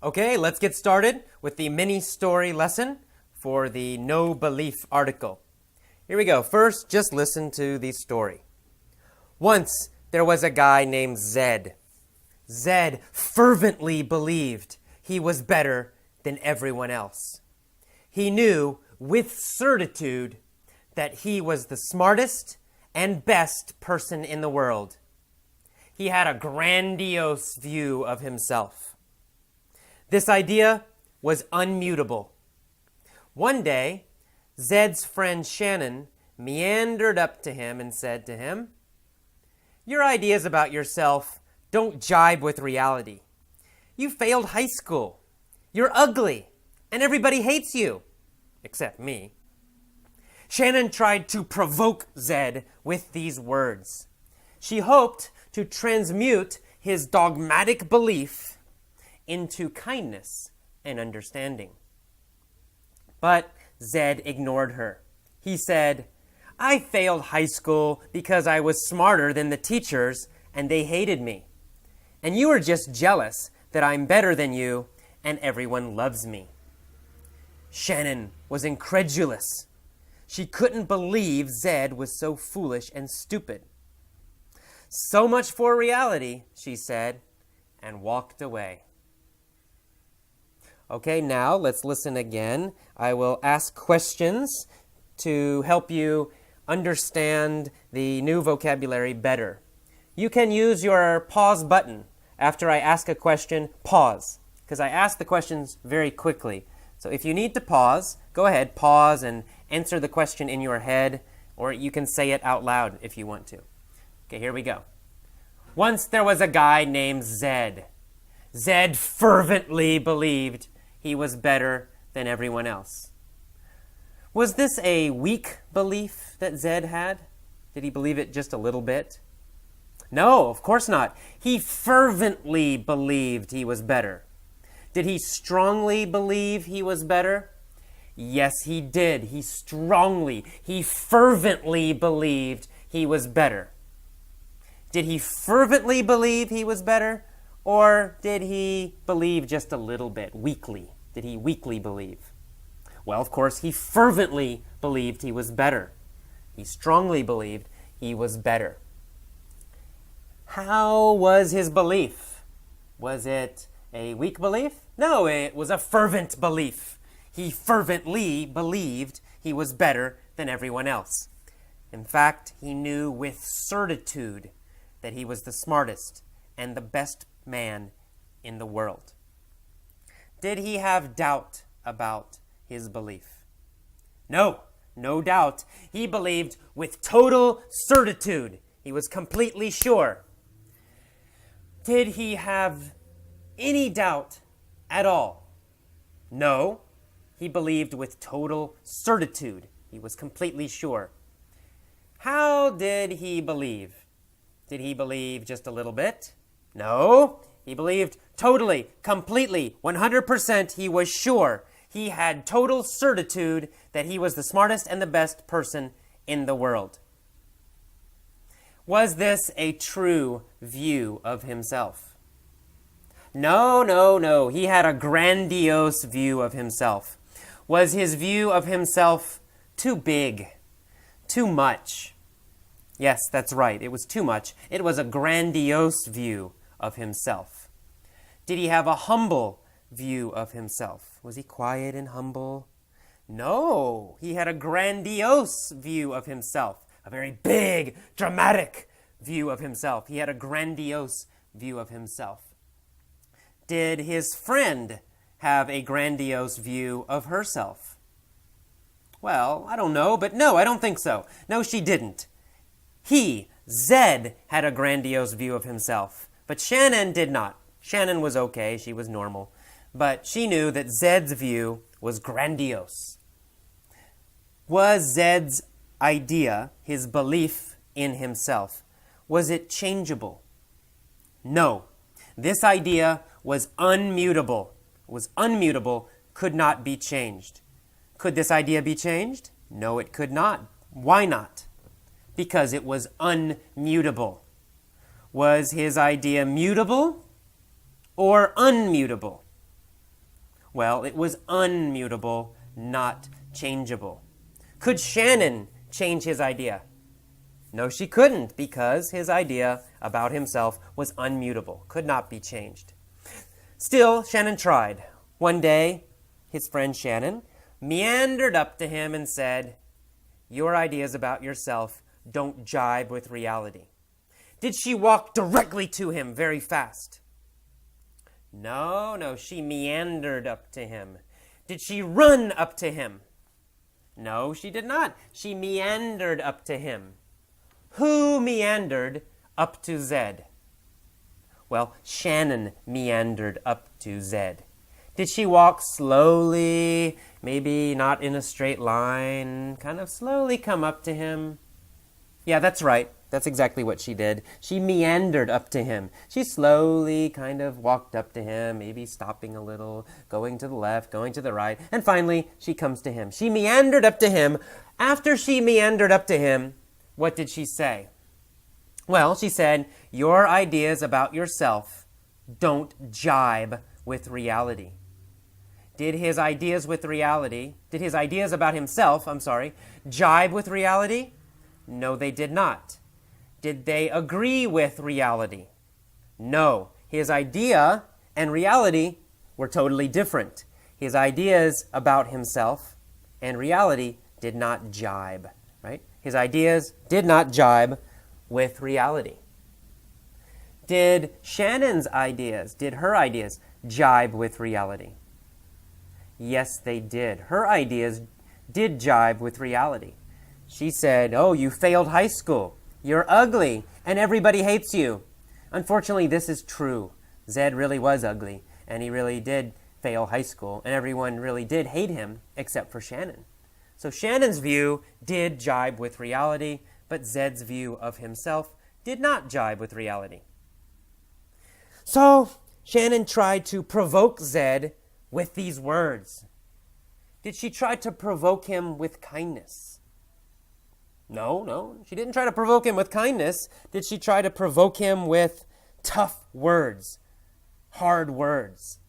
Okay, let's get started with the mini story lesson for the No Belief article. Here we go. First, just listen to the story. Once there was a guy named Zed. Zed fervently believed he was better than everyone else. He knew with certitude that he was the smartest and best person in the world. He had a grandiose view of himself. This idea was unmutable. One day, Zed's friend Shannon meandered up to him and said to him, "Your ideas about yourself don't jibe with reality. You failed high school. You're ugly, and everybody hates you, except me." Shannon tried to provoke Zed with these words. She hoped to transmute his dogmatic belief into kindness and understanding. But Zed ignored her. He said, "I failed high school because I was smarter than the teachers and they hated me. And you are just jealous that I'm better than you and everyone loves me." Shannon was incredulous. She couldn't believe Zed was so foolish and stupid. "So much for reality," she said, and walked away. Okay, now let's listen again. I will ask questions to help you understand the new vocabulary better. You can use your pause button. After I ask a question, pause, because I ask the questions very quickly. So if you need to pause, go ahead, pause and answer the question in your head, or you can say it out loud if you want to. Okay, here we go. Once there was a guy named Zed. Zed fervently believed he was better than everyone else. Was this a weak belief that Zed had? Did he believe it just a little bit? No, of course not. He fervently believed he was better. Did he strongly believe he was better? Yes, he did. He fervently believed he was better. Did he fervently believe he was better? Or did he believe just a little bit, weakly? Did he weakly believe? Well, of course, he fervently believed he was better. He strongly believed he was better. How was his belief? Was it a weak belief? No, it was a fervent belief. He fervently believed he was better than everyone else. In fact, he knew with certitude that he was the smartest and the best man in the world. Did he have doubt about his belief? No, no doubt. He believed with total certitude. He was completely sure. Did he have any doubt at all? No, he believed with total certitude. He was completely sure. How did he believe? Did he believe just a little bit? No, he believed totally, completely, 100%. He was sure. He had total certitude that he was the smartest and the best person in the world. Was this a true view of himself? No, no, no. He had a grandiose view of himself. Was his view of himself too big? Too much? Yes, that's right. It was too much. It was a grandiose view of himself. Did he have a humble view of himself? Was he quiet and humble? No, he had a grandiose view of himself. A very big, dramatic view of himself. He had a grandiose view of himself. Did his friend have a grandiose view of herself? Well, I don't know, but no, I don't think so. No, she didn't. He, Zed, had a grandiose view of himself, but Shannon did not. Shannon was okay, she was normal, but she knew that Zed's view was grandiose. Was Zed's idea, his belief in himself, was it changeable? No. This idea was unmutable. It was unmutable, could not be changed. Could this idea be changed? No, it could not. Why not? Because it was unmutable. Was his idea mutable or unmutable? Well, it was unmutable, not changeable. Could Shannon change his idea? No, she couldn't, because his idea about himself was unmutable, could not be changed. Still, Shannon tried. One day, his friend Shannon meandered up to him and said, "Your ideas about yourself don't jibe with reality." Did she walk directly to him very fast? No, she meandered up to him. Did she run up to him? No, she did not. She meandered up to him. Who meandered up to Zed? Well, Shannon meandered up to Zed. Did she walk slowly, maybe not in a straight line, kind of slowly come up to him? Yeah, that's right. That's exactly what she did. She meandered up to him. She slowly kind of walked up to him, maybe stopping a little, going to the left, going to the right, and finally she comes to him. She meandered up to him. After she meandered up to him, what did she say? Well, she said, "Your ideas about yourself don't jibe with reality." Did his ideas about himself, jibe with reality? No, they did not. Did they agree with reality? No. His idea and reality were totally different. His ideas about himself and reality did not jibe, right? His ideas did not jibe with reality. Did Shannon's ideas, did her ideas jibe with reality? Yes, they did. Her ideas did jibe with reality. She said, "Oh, you failed high school. You're ugly, and everybody hates you." Unfortunately, this is true. Zed really was ugly, and he really did fail high school, and everyone really did hate him, except for Shannon. So Shannon's view did jibe with reality, but Zed's view of himself did not jibe with reality. So Shannon tried to provoke Zed with these words. Did she try to provoke him with kindness? No, she didn't try to provoke him with kindness. Did she try to provoke him with tough words, hard words?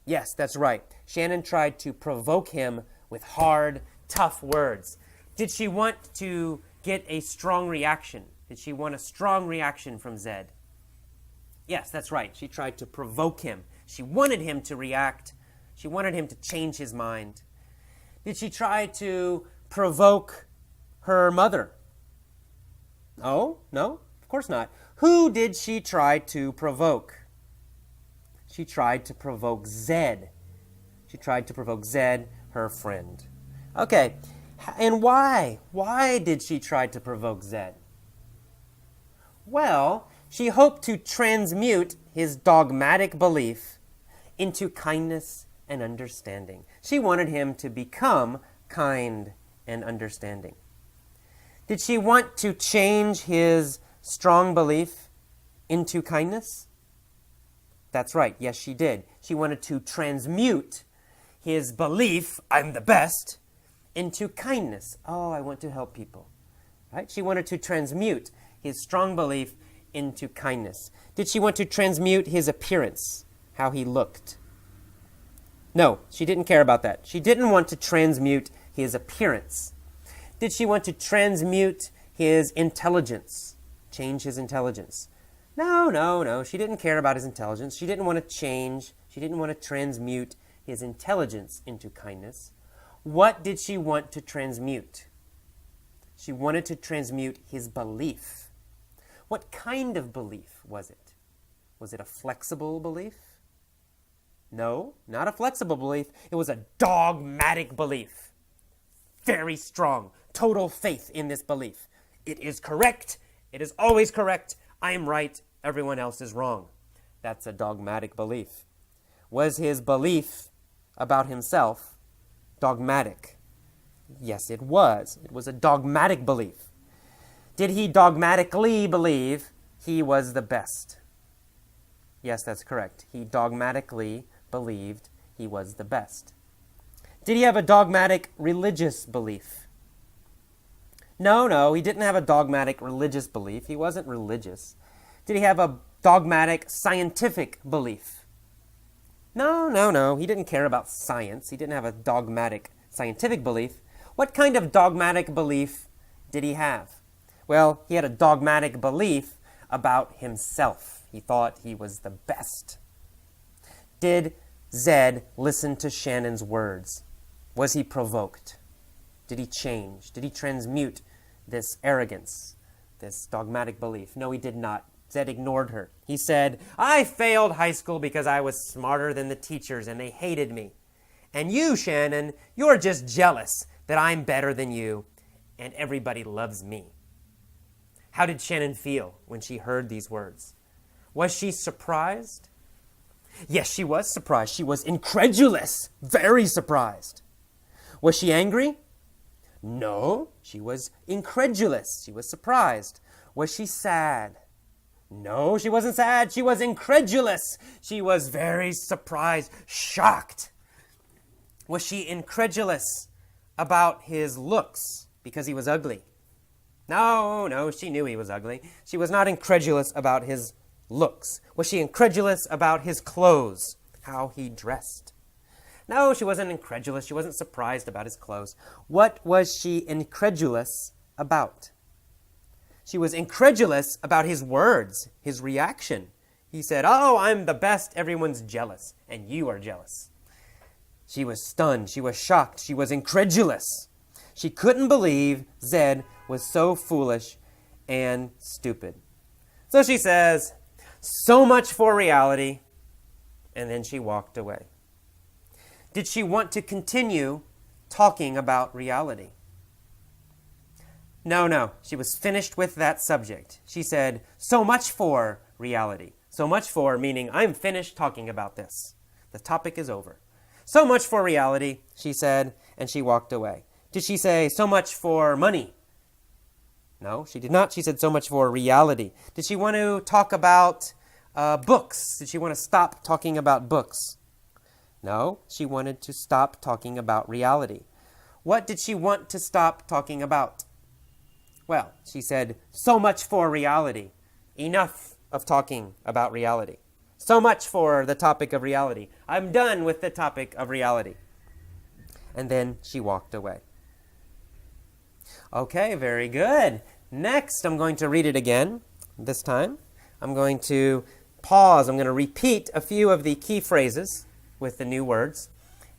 Yes, that's right. Shannon tried to provoke him with hard, tough words. Did she want to get a strong reaction? Did she want a strong reaction from Zed? Yes, that's right. She tried to provoke him. She wanted him to react. She wanted him to change his mind. Did she try to provoke her mother? Oh, no, of course not. Who did she try to provoke? She tried to provoke Zed. She tried to provoke Zed, her friend. Okay, and why? Why did she try to provoke Zed? Well, she hoped to transmute his dogmatic belief into kindness and understanding. She wanted him to become kind and understanding. Did she want to change his strong belief into kindness? That's right, yes, she did. She wanted to transmute his belief, "I'm the best," into kindness. Oh, I want to help people. Right? She wanted to transmute his strong belief into kindness. Did she want to transmute his appearance, how he looked? No, she didn't care about that. She didn't want to transmute his appearance. Did she want to transmute his intelligence, change his intelligence? No. She didn't care about his intelligence. She didn't want to change. She didn't want to transmute his intelligence into kindness. What did she want to transmute? She wanted to transmute his belief. What kind of belief was it? Was it a flexible belief? No, not a flexible belief. It was a dogmatic belief. Very strong, total faith in this belief. It is correct. It is always correct. I am right. Everyone else is wrong. That's a dogmatic belief. Was his belief about himself dogmatic? Yes, it was. It was a dogmatic belief. Did he dogmatically believe he was the best? Yes, that's correct. He dogmatically believed he was the best. Did he have a dogmatic religious belief? No, he didn't have a dogmatic religious belief. He wasn't religious. Did he have a dogmatic scientific belief? No. He didn't care about science. He didn't have a dogmatic scientific belief. What kind of dogmatic belief did he have? Well, he had a dogmatic belief about himself. He thought he was the best. Did Zed listen to Shannon's words? Was he provoked? Did he change? Did he transmute this arrogance, this dogmatic belief? No, he did not. Zed ignored her. He said, I failed high school because I was smarter than the teachers and they hated me. And you, Shannon, you're just jealous that I'm better than you and everybody loves me. How did Shannon feel when she heard these words? Was she surprised? Yes, she was surprised. She was incredulous, very surprised. Was she angry? No, she was incredulous. She was surprised. Was she sad? No, she wasn't sad. She was incredulous. She was very surprised, shocked. Was she incredulous about his looks because he was ugly? No, she knew he was ugly. She was not incredulous about his looks. Was she incredulous about his clothes, how he dressed? No, she wasn't incredulous. She wasn't surprised about his clothes. What was she incredulous about? She was incredulous about his words, his reaction. He said, oh, I'm the best. Everyone's jealous, and you are jealous. She was stunned. She was shocked. She was incredulous. She couldn't believe Zed was so foolish and stupid. So she says, so much for reality, and then she walked away. Did she want to continue talking about reality? No, she was finished with that subject. She said, so much for reality. So much for meaning I'm finished talking about this. The topic is over. So much for reality, she said, and she walked away. Did she say so much for money? No, she did not. She said so much for reality. Did she want to talk about books? Did she want to stop talking about books? No, she wanted to stop talking about reality. What did she want to stop talking about? Well, she said, so much for reality. Enough of talking about reality. So much for the topic of reality. I'm done with the topic of reality. And then she walked away. Okay, very good. Next, I'm going to read it again. This time, I'm going to pause. I'm going to repeat a few of the key phrases with the new words.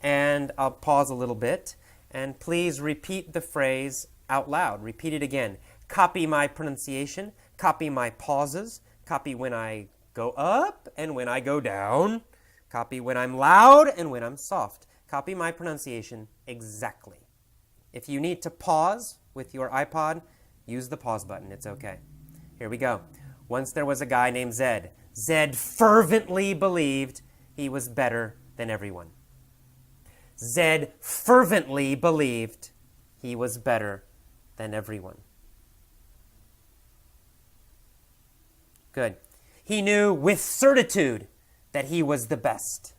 And I'll pause a little bit. And please repeat the phrase out loud. Repeat it again. Copy my pronunciation. Copy my pauses. Copy when I go up and when I go down. Copy when I'm loud and when I'm soft. Copy my pronunciation exactly. If you need to pause with your iPod, use the pause button. It's okay. Here we go. Once there was a guy named Zed. Zed fervently believed he was better than everyone. Zed fervently believed he was better than everyone. Good. He knew with certitude that he was the best.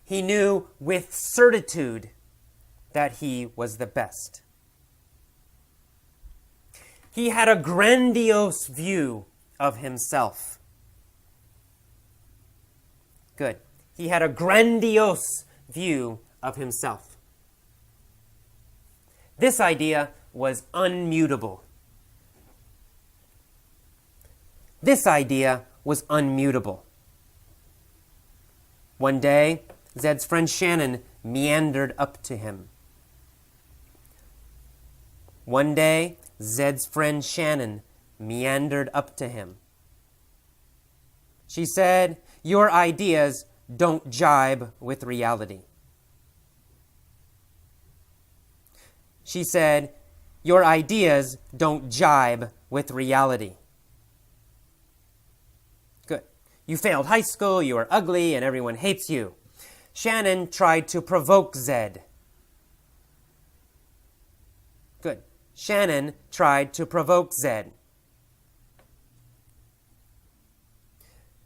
He knew with certitude that he was the best. He had a grandiose view of himself. Good. He had a grandiose view of himself. This idea was unmutable. This idea was unmutable. One day, Zed's friend Shannon meandered up to him. One day, Zed's friend Shannon meandered up to him. She said, your ideas don't jibe with reality. She said, your ideas don't jibe with reality. Good. You failed high school, you are ugly, and everyone hates you. Shannon tried to provoke Zed. Good. Shannon tried to provoke Zed.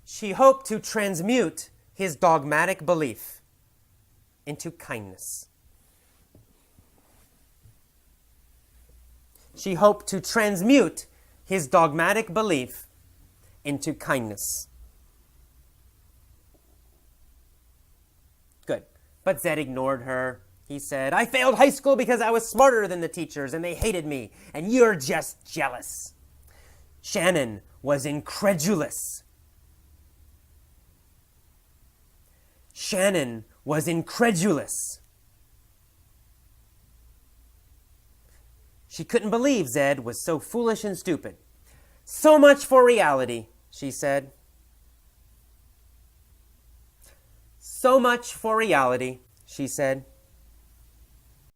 She hoped to transmute his dogmatic belief into kindness. She hoped to transmute his dogmatic belief into kindness. But Zed ignored her. He said, I failed high school because I was smarter than the teachers and they hated me, and you're just jealous. Shannon was incredulous. Shannon was incredulous. She couldn't believe Zed was so foolish and stupid. So much for reality, she said. So much for reality, she said.